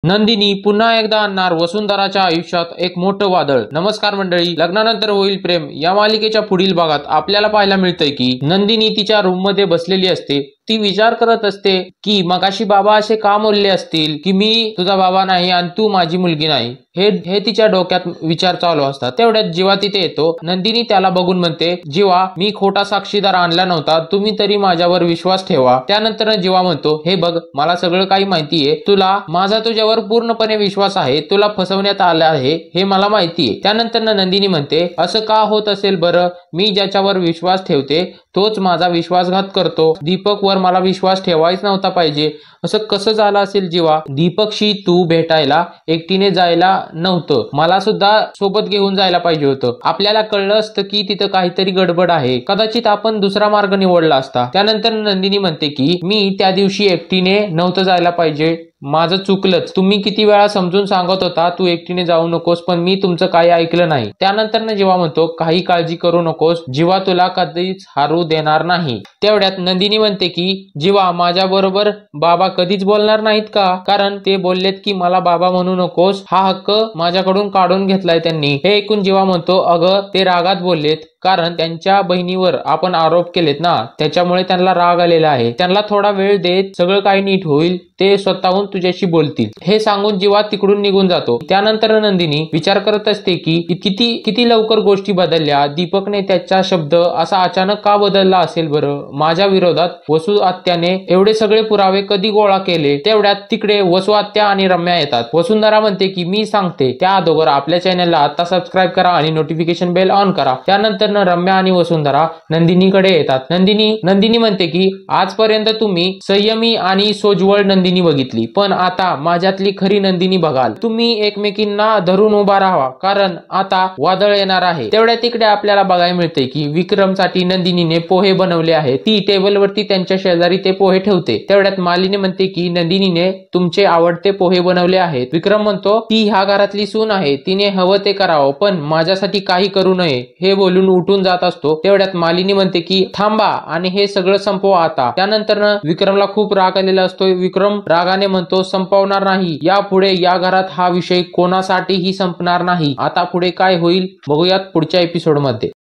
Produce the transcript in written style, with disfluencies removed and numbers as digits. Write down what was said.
नंदिनी पुन्हा एकदा आणणार वसुंधराच्या आयुष्यात एक मोठं वादळ। नमस्कार मंडळी, लग्नानंतर होईल प्रेम या मालिकेच्या पुढील भागात आपल्याला पाहायला मिळतंय की नंदिनी तिच्या रूम मध्ये बसलेली असते। ती विचार करत असते की मगाशी बाबा असे का बोलले असतील की मी तुझा बाबा नाही आणि तू माझी मुलगी नाही। हे तिच्या डोक्यात विचार चालू असतात। तेवढ्यात जीवा तिथे येतो। नंदिनी त्याला बघून म्हणते, जीवा, मी खोटा साक्षीदार आणला नव्हता, तुम्ही तरी माझ्यावर विश्वास ठेवा। त्यानंतर जीवा म्हणतो, हे बघ, मला सगळं काही माहितीये, तुला माझा तुझ्यावर पूर्णपणे विश्वास आहे, तुला फसवण्यात आलं आहे हे मला माहितीये। त्यानंतर नंदिनी म्हणते, असं का होत असेल बरं? मी ज्याच्यावर विश्वास ठेवते तोच माझा विश्वासघात करतो। दीपकवर मला विश्वास ठेवायच नव्हता पाहिजे, असं कसं झालं असेल जीवा? दीपकशी तू भेटायला एकटीने जायला नव्हतं, मला सुद्धा सोबत घेऊन जायला पाहिजे होतं। आपल्याला कळलं असतं की तिथं काहीतरी गडबड आहे, कदाचित आपण दुसरा मार्ग निवडला असता। त्यानंतर नंदिनी म्हणते की मी त्या दिवशी एकटीने नव्हतं जायला पाहिजे, माझं चुकलंच। तुम्ही किती वेळा समजून सांगत होता तू एकटीने जाऊ नकोस, पण मी तुमचं काही ऐकलं नाही। त्यानंतर जीवा म्हणतो, काही काळजी करू नकोस, जीवा तुला कधीच हारू देणार नाही। तेवढ्यात नंदिनी म्हणते की जीवा, माझ्या बरोबर बाबा कधीच बोलणार नाहीत का? कारण ते बोललेत की मला बाबा म्हणू नकोस, हा हक्क माझ्याकडून काढून घेतलाय त्यांनी। हे ऐकून जीवा म्हणतो, अगं ते रागात बोललेत, कारण त्यांच्या बहिणीवर आपण आरोप केलेत ना, त्याच्यामुळे त्यांना राग आलेला आहे। त्यांना थोडा वेळ देत, सगळं काही नीट होईल, ते स्वतःहून तुझ्याशी बोलतील। हे सांगून जीवा तिकडून निघून जातो। त्यानंतर नंदिनी विचार करत असते की किती लवकर गोष्टी बदलल्या। दीपकने त्याचा शब्द असा अचानक का बदलला असेल बरं? माझ्या विरोधात वसू आत्याने एवढे सगळे पुरावे कधी गोळा केले? तेवढ्यात तिकडे वसू आत्या आणि रम्या येतात। वसुंधरा म्हणते की मी सांगते त्या अगोदर आपल्या चॅनलला आता सबस्क्राईब करा आणि नोटिफिकेशन बेल ऑन करा। त्यानंतर रम्या आणि वसुंधरा नंदिनीकडे येतात। नंदिनी म्हणते की आजपर्यंत तुम्ही संयमी आणि सोज्वळ नंदिनी बघितली, पण आता माझ्यातली खरी नंदिनी बघाल। तुम्ही एकमेकींना धरून उभा राहा, कारण आता वादळ येणार आहे। तेवढ्या तिकडे आपल्याला बघायला मिळते की विक्रमसाठी नंदिनीने पोहे बनवले आहेत। ती टेबलवरती त्यांच्या शेजारी ते पोहे ठेवते। तेवढ्यात मालिनी म्हणते की नंदिनीने तुमचे आवडते पोहे बनवले आहेत। विक्रम म्हणतो, ती ह्या घरातली सून आहे, तिने हवं ते करावं, पण माझ्यासाठी काही करू नये। हे बोलून उठून जात असतो। तेवढ्यात मालिनी म्हणते की थांबा आणि हे सगळं संपवा आता। त्यानंतर विक्रमला खूप राग आलेला असतो। विक्रम रागाने म्हणतो, संपवणार नाही, यापुढे या घरात हा विषय कोणासाठीही संपणार नाही। आता पुढे काय होईल बघूयात पुढच्या एपिसोड मध्ये।